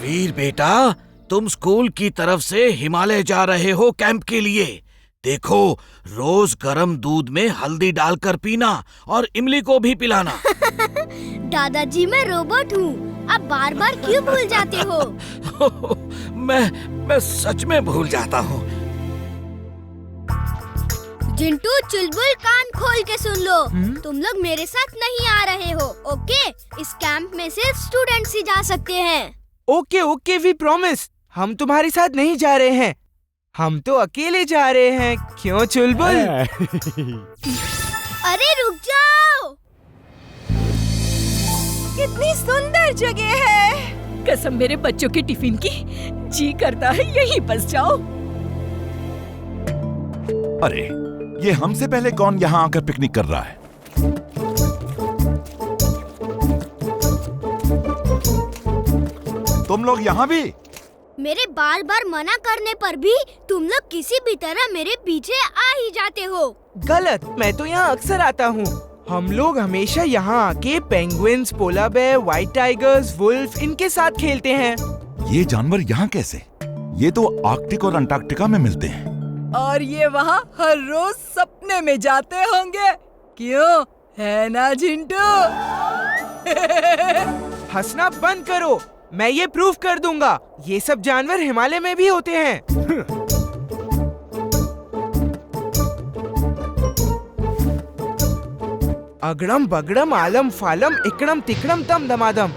वीर बेटा, तुम स्कूल की तरफ से हिमालय जा रहे हो कैंप के लिए। देखो, रोज गर्म दूध में हल्दी डालकर पीना और इमली को भी पिलाना। दादाजी, मैं रोबोट हूँ, आप बार बार क्यों भूल जाते हो? मैं सच में भूल जाता हूँ। जिंटू, चुलबुल, कान खोल के सुन लो। तुम लोग मेरे साथ नहीं आ रहे हो, ओके? इस कैंप में सिर्फ स्टूडेंट्स ही जा सकते हैं। Okay, we promise. हम तुम्हारे साथ नहीं जा रहे हैं, हम तो अकेले जा रहे हैं। क्यों चुलबुल? अरे रुक जाओ! कितनी सुंदर जगह है। कसम मेरे बच्चों के टिफिन की, जी करता है यहीं बस जाओ। अरे, ये हमसे पहले कौन यहाँ आकर पिकनिक कर रहा है? तुम लोग यहाँ भी? मेरे बार बार मना करने पर भी तुम लोग किसी भी तरह मेरे पीछे आ ही जाते हो। गलत, मैं तो यहाँ अक्सर आता हूँ। हम लोग हमेशा यहाँ आके penguins, polar bear, white tigers, wolf इनके साथ खेलते हैं। ये जानवर यहाँ कैसे? ये तो आर्कटिक और अंटार्कटिका में मिलते हैं। और ये वहाँ हर रोज सपने में जाते होंगे, क्यों? है ना जिंटू? हंसना बंद करो, मैं ये प्रूफ कर दूंगा। ये सब जानवर हिमालय में भी होते हैं। अगड़म बगड़म आलम फालम इकड़म तिकड़म तम दमादम।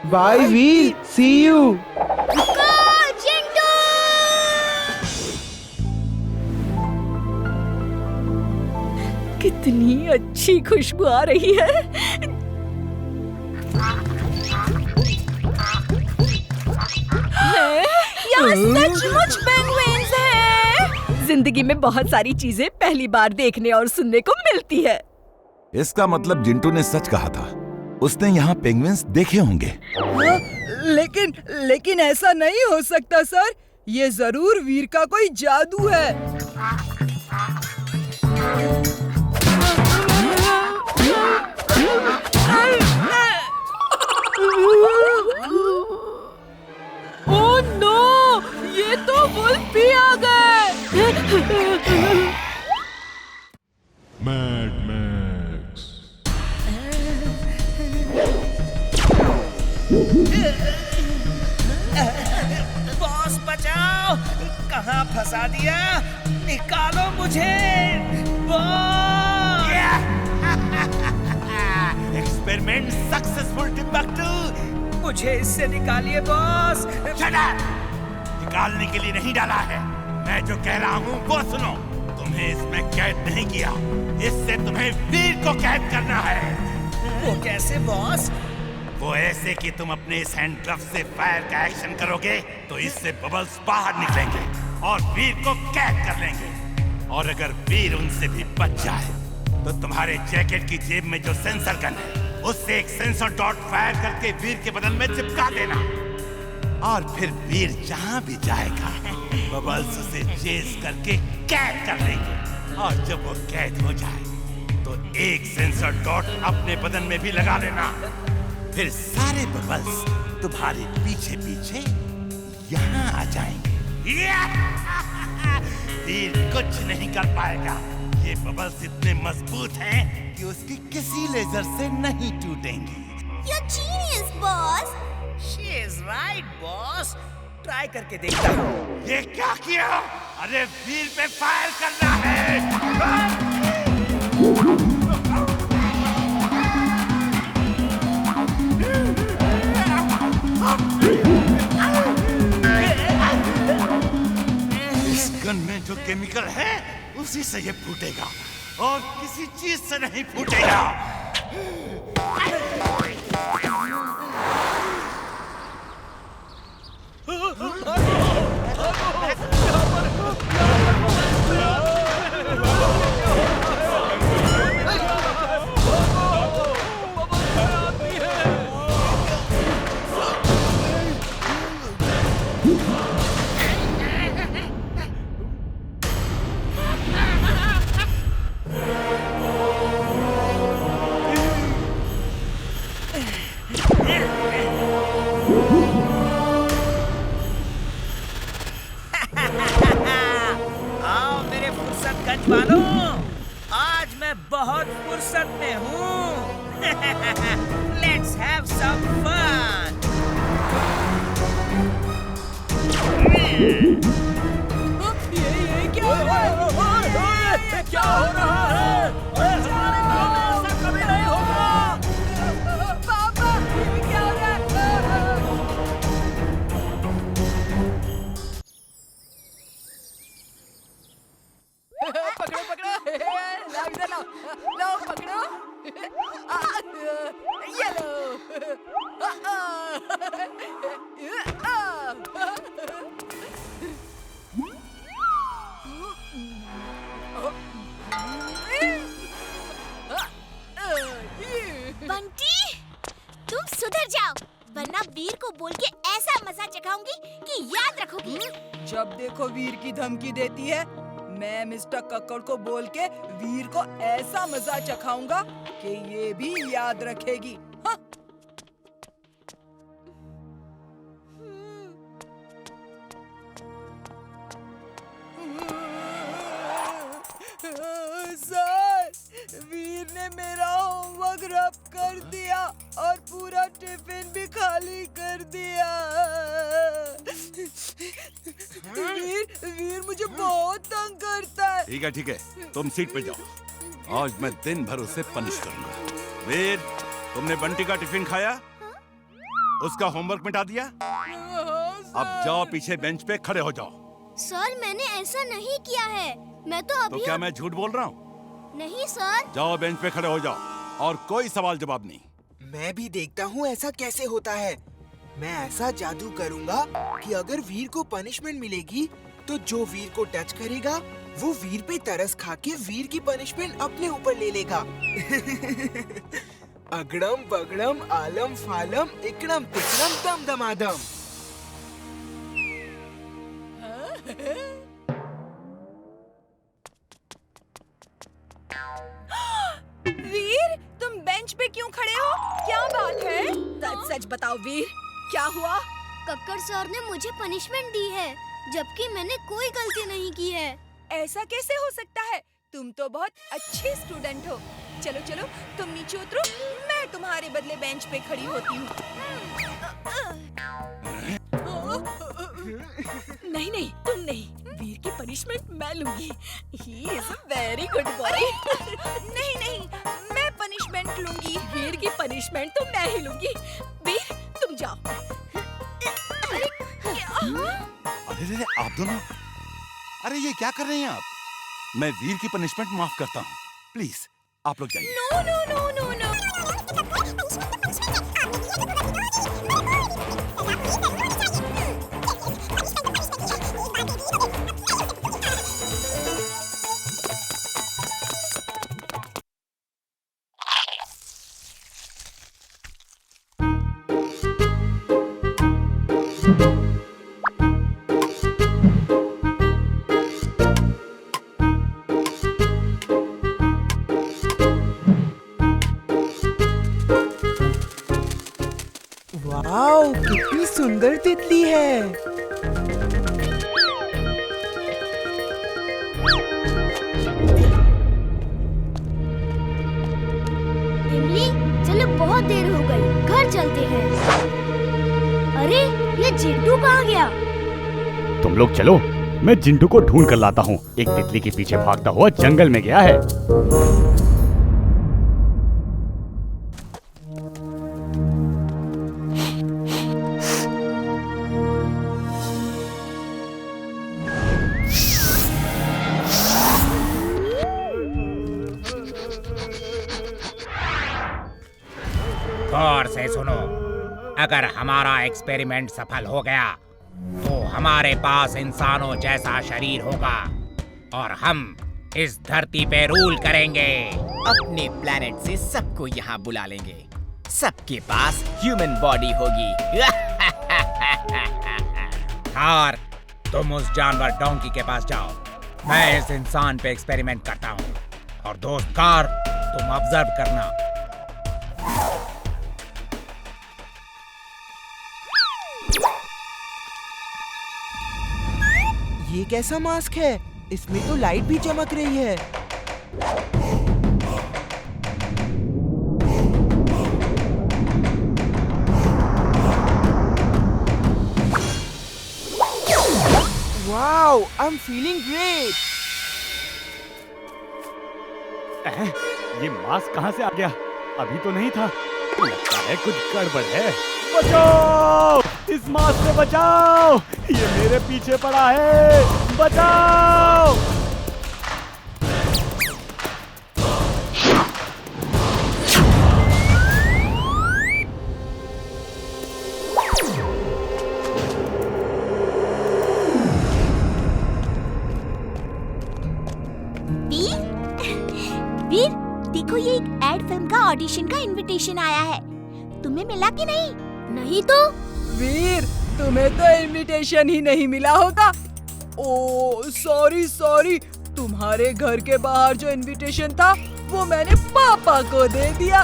Bye Veer, C you. कितनी अच्छी खुशबू आ रही है। यहाँ सचमुच पेंगुइन्स हैं। जिंदगी में बहुत सारी चीजें पहली बार देखने और सुनने को मिलती है। इसका मतलब जिंटू ने सच कहा था, उसने यहाँ पेंगुइन्स देखे होंगे। लेकिन ऐसा नहीं हो सकता सर, ये जरूर वीर का कोई जादू है। ओह नो, ये तो वुल्फ भी आ गए। Mad max. बॉस बचाओ, कहाँ फंसा दिया? निकालो मुझे बॉस। एक्सपेरिमेंट सक्सेसफुल टिम्बक्टू, मुझे इससे निकालिए बॉस। निकालने के लिए नहीं डाला है, मैं जो कह रहा हूँ वो सुनो। तुम्हें इसमें कैद नहीं किया, इससे तुम्हें वीर को कैद करना है। वो कैसे बॉस? वो ऐसे कि तुम अपने इस हैंड ग्लव से फायर का एक्शन करोगे तो इससे बबल्स बाहर निकलेंगे और वीर को कैद कर लेंगे। और अगर वीर उनसे भी बच जाए तो तुम्हारे जैकेट की जेब में जो सेंसर गन है उससे एक सेंसर डॉट फायर करके वीर के बदन में चिपका देना। और फिर वीर जहाँ भी जाएगा बबल्स उसे चेस करके कैद कर लेंगे। और जब वो कैद हो जाए तो एक सेंसर डॉट अपने बदन में भी लगा लेना। फिर सारे बबल्स तुम्हारे पीछे पीछे यहाँ आ जाएंगे। वीर कुछ नहीं कर पाएगा। ये बबल्स इतने मजबूत हैं कि उसकी किसी लेजर से नहीं टूटेंगी। You're genius, boss. She is right, boss. Try करके देखता हूँ। ये क्या किया? अरे वीर पे फायर करना है। इस गन में जो केमिकल है उसी से ये फूटेगा और किसी चीज से नहीं फूटेगा। नौजवानों, आज मैं बहुत फुर्सत में हूँ। Let's have some fun. ये क्या हो रहा है? क्या हो रहा है? हमारे गांव में ऐसा कभी नहीं होगा। पापा, ये क्या हो रहा है? पकड़ो पकड़ो, लाओ इधर लाओ, लाओ पकड़ो। ये लो। बंटी, तुम सुधर जाओ, वरना वीर को बोल के ऐसा मजा चखाऊंगी कि याद रखोगी। जब देखो वीर की धमकी देती है, मैं मिस्टर कक्कड़ को बोल के वीर को ऐसा मजा चखाऊंगा कि ये भी याद रखेगी। हाँ? सर, वीर ने मेरा होमवर्क रब कर दिया और पूरा टिफिन भी खाली कर दिया। वीर मुझे बहुत तंग करता है। ठीक है, तुम सीट पे जाओ। आज मैं दिन भर उसे पनिश करूंगा। वीर, तुमने बंटी का टिफिन खाया? उसका होमवर्क मिटा दिया? अब जाओ, पीछे बेंच पे खड़े हो जाओ। सर, मैंने ऐसा नहीं किया है। मैं तो अभी। तो क्या मैं झूठ बोल रहा हूँ? नहीं सर। जाओ, बेंच पे खड़े हो जाओ और कोई सवाल जवाब नहीं। मैं भी देखता हूँ ऐसा कैसे होता है। मैं ऐसा जादू करूँगा कि अगर वीर को पनिशमेंट मिलेगी तो जो वीर को टच करेगा वो वीर पे तरस खा के वीर की पनिशमेंट अपने ऊपर ले लेगा। अगड़म बगड़म आलम फालम इकड़म तिकड़म दम दमादम। वीर, तुम बेंच पे क्यों खड़े हो? क्या बात है? सच सच बताओ वीर, क्या हुआ? कक्कड़ सर ने मुझे पनिशमेंट दी है, जबकि मैंने कोई गलती नहीं की है। ऐसा कैसे हो सकता है? तुम तो बहुत अच्छे स्टूडेंट हो। चलो चलो, तुम नीचे उतरो, मैं तुम्हारे बदले बेंच पे खड़ी होती हूँ। नहीं नहीं, तुम नहीं, वीर की पनिशमेंट मैं लूंगी। He is a very good boy। नहीं नहीं, मैं पनिशमेंट लूंगी। वीर की पनिशमेंट तो मैं ही लूंगी। वीर, तुम जाओ। अरे अरे आप दोनों, अरे ये क्या कर रहे हैं आप? मैं वीर की पनिशमेंट माफ करता हूँ, प्लीज आप लोग जाइए। No no no no no. Wow, कितनी सुंदर तितली है। इमली, चलो बहुत देर हो गई, घर चलते हैं। अरे, ये जिंटू कहाँ गया? तुम लोग चलो, मैं जिंटू को ढूंढ कर लाता हूँ। एक तितली के पीछे भागता हुआ जंगल में गया है। गौर से सुनो, अगर हमारा एक्सपेरिमेंट सफल हो गया तो हमारे पास इंसानों जैसा शरीर होगा और हम इस धरती पे रूल करेंगे। अपने प्लेनेट से सबको यहाँ बुला लेंगे। सबके पास ह्यूमन बॉडी होगी। थार, तुम उस जानवर डोंकी के पास जाओ। मैं इस इंसान पे एक्सपेरिमेंट करता हूँ और दोस्त कार, तुम ऑब्जर्व करना। ये कैसा मास्क है? इसमें तो लाइट भी चमक रही है। Wow, I'm feeling great. ये मास्क कहाँ से आ गया? अभी तो नहीं था। लगता है कुछ गड़बड़ है। बचाओ! इस मास्क से बचाओ! ये मेरे पीछे पड़ा है। बचाओ! वीर, देखो ये एक एड फिल्म का ऑडिशन का इनविटेशन आया है। तुम्हें मिला कि नहीं? नहीं तो। वीर, तुम्हें तो इनविटेशन ही नहीं मिला होगा। ओ सॉरी, तुम्हारे घर के बाहर जो इनविटेशन था वो मैंने पापा को दे दिया।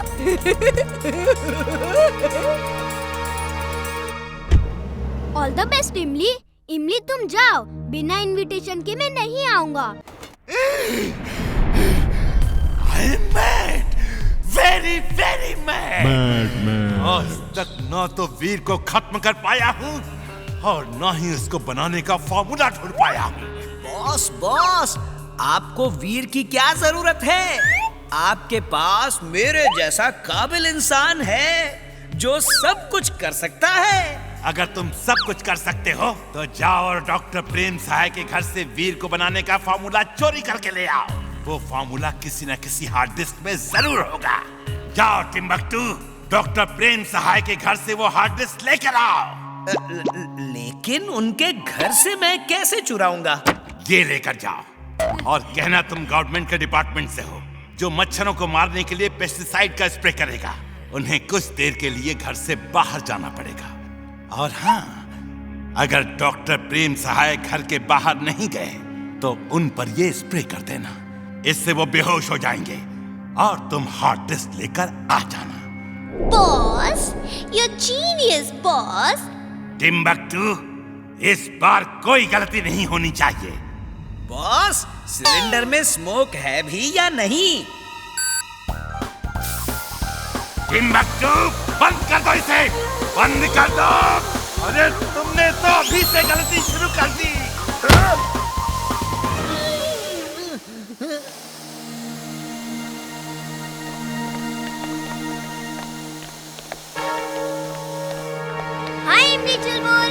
ऑल द बेस्ट इमली। इमली तुम जाओ, बिना इनविटेशन के मैं नहीं आऊंगा। Very mad. आज तक न तो वीर को खत्म कर पाया हूँ और न ही उसको बनाने का फॉर्मूला ढूंढ पाया हूँ। बॉस, आपको वीर की क्या जरूरत है? आपके पास मेरे जैसा काबिल इंसान है जो सब कुछ कर सकता है। अगर तुम सब कुछ कर सकते हो तो जाओ और डॉक्टर प्रेम सहाय के घर से वीर को बनाने का फॉर्मूला चोरी करके ले आओ। वो फॉर्मूला किसी न किसी हार्ड डिस्क में जरूर होगा। जाओ टिम्बकटू, डॉक्टर प्रेम सहाय के घर से वो हार्ड डिस्क लेकर आओ। लेकिन उनके घर से मैं कैसे चुराऊंगा? ये लेकर जाओ और कहना तुम गवर्नमेंट के डिपार्टमेंट से हो जो मच्छरों को मारने के लिए पेस्टिसाइड का स्प्रे करेगा। उन्हें कुछ देर के लिए घर से बाहर जाना पड़ेगा। और हाँ, अगर डॉक्टर प्रेम सहाय घर के बाहर नहीं गए तो उन पर ये स्प्रे कर देना। इससे वो बेहोश हो जाएंगे और तुम हार्ड डिस्क लेकर आ जाना। Boss, you're genius, boss. Timbuktu, इस बार कोई गलती नहीं होनी चाहिए। बॉस, सिलेंडर में स्मोक है भी या नहीं? टिम्बकटू, बंद कर दो इसे, बंद कर दो। अरे तुमने तो अभी से गलती शुरू कर दी। हाय इमली चुलबुल।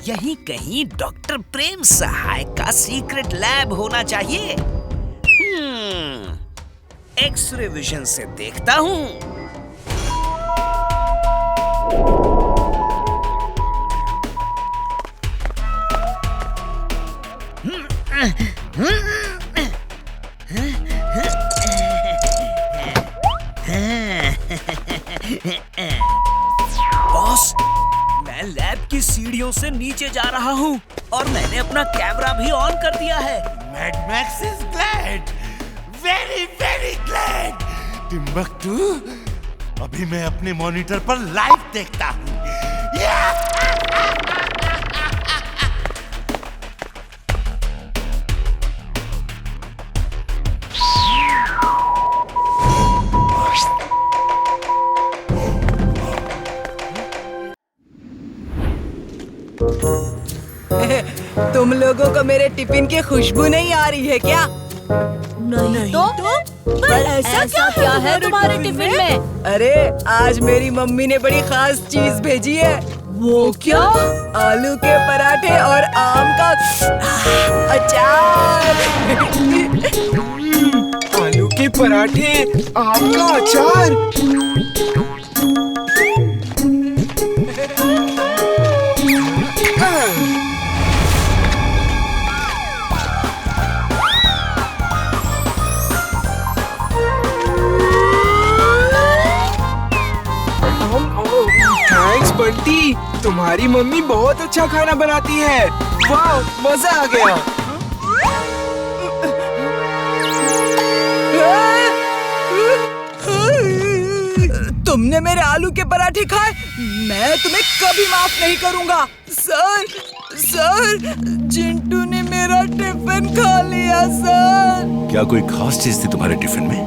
यहीं कहीं डॉक्टर प्रेम सहाय का सीक्रेट लैब होना चाहिए। एक्सरे विजन से देखता हूँ। बॉस, मैं लैब की सीढ़ियों से नीचे जा रहा हूँ और मैंने अपना कैमरा भी ऑन कर दिया है। Mad max is glad, very glad. Timbuktu, अभी मैं अपने मॉनिटर पर लाइव देखता हूँ। तुम लोगों को मेरे टिफिन की खुशबू नहीं आ रही है क्या? नहीं तो? पर ऐसा क्या है तुम्हारे टिफिन में? अरे आज मेरी मम्मी ने बड़ी खास चीज भेजी है। वो क्या? आलू के पराठे और आम का अचार। आलू के पराठे, आम का अचार। थैंक्स बंटी, तुम्हारी मम्मी बहुत अच्छा खाना बनाती है। वाह, मजा आ गया। पराठे खाए, मैं तुम्हें कभी माफ नहीं करूंगा। सर, चिंटू ने मेरा टिफिन खा लिया सर। क्या कोई खास चीज थी तुम्हारे टिफिन में?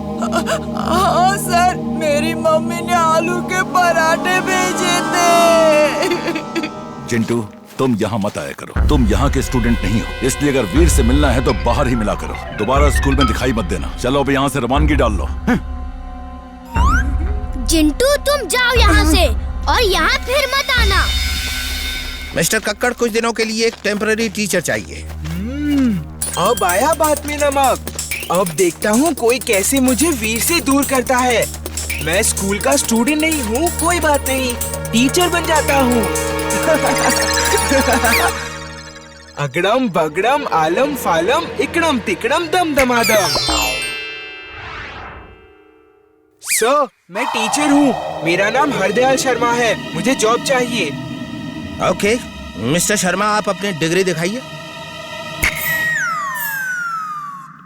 हाँ सर, मेरी मम्मी ने आलू के पराठे भेजे थे। चिंटू, तुम यहाँ मत आया करो। तुम यहाँ के स्टूडेंट नहीं हो, इसलिए अगर वीर से मिलना है तो बाहर ही मिला करो। दोबारा स्कूल में दिखाई मत देना। चलो अब यहाँ से रवानगी डाल लो। चिंटू, तुम जाओ यहाँ से और यहाँ फिर मत आना। मिस्टर कक्कड़, कुछ दिनों के लिए एक टेम्पररी टीचर चाहिए। अब आया बात में नमक। अब देखता हूँ कोई कैसे मुझे वीर से दूर करता है। मैं स्कूल का स्टूडेंट नहीं हूँ, कोई बात नहीं, टीचर बन जाता हूँ। अगड़म बगड़म आलम फालम इकड़म तिकड़म दम दमादम। सर, मैं टीचर हूँ। मेरा नाम हरदयाल शर्मा है। मुझे जॉब चाहिए। ओके, मिस्टर शर्मा, आप अपनी डिग्री दिखाइए।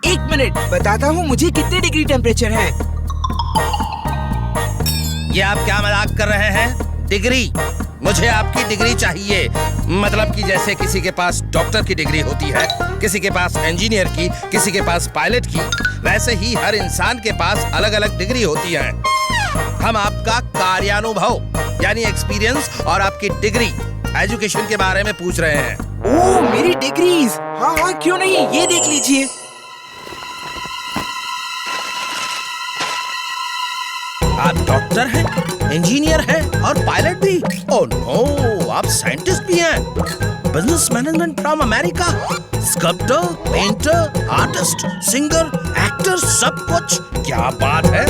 1 मिनट, बताता हूँ मुझे कितने डिग्री टेम्परेचर है। ये आप क्या मजाक कर रहे हैं? डिग्री? मुझे आपकी डिग्री चाहिए। मतलब कि जैसे किसी के पास डॉक्टर की डिग्री होती है, किसी के पास इंजीनियर की, किसी के पास पायलट की, वैसे ही हर इंसान के पास अलग अलग डिग्री होती है। हम आपका कार्यानुभव यानी एक्सपीरियंस और आपकी डिग्री एजुकेशन के बारे में पूछ रहे हैं। ओह, मेरी डिग्रीज। हाँ, क्यों नहीं, ये देख लीजिए। आप डॉक्टर हैं, इंजीनियर हैं और पायलट भी। ओह नो, आप साइंटिस्ट भी हैं। Business management from America. Sculptor, painter, artist, singer, actor, सब कुछ। क्या बात है।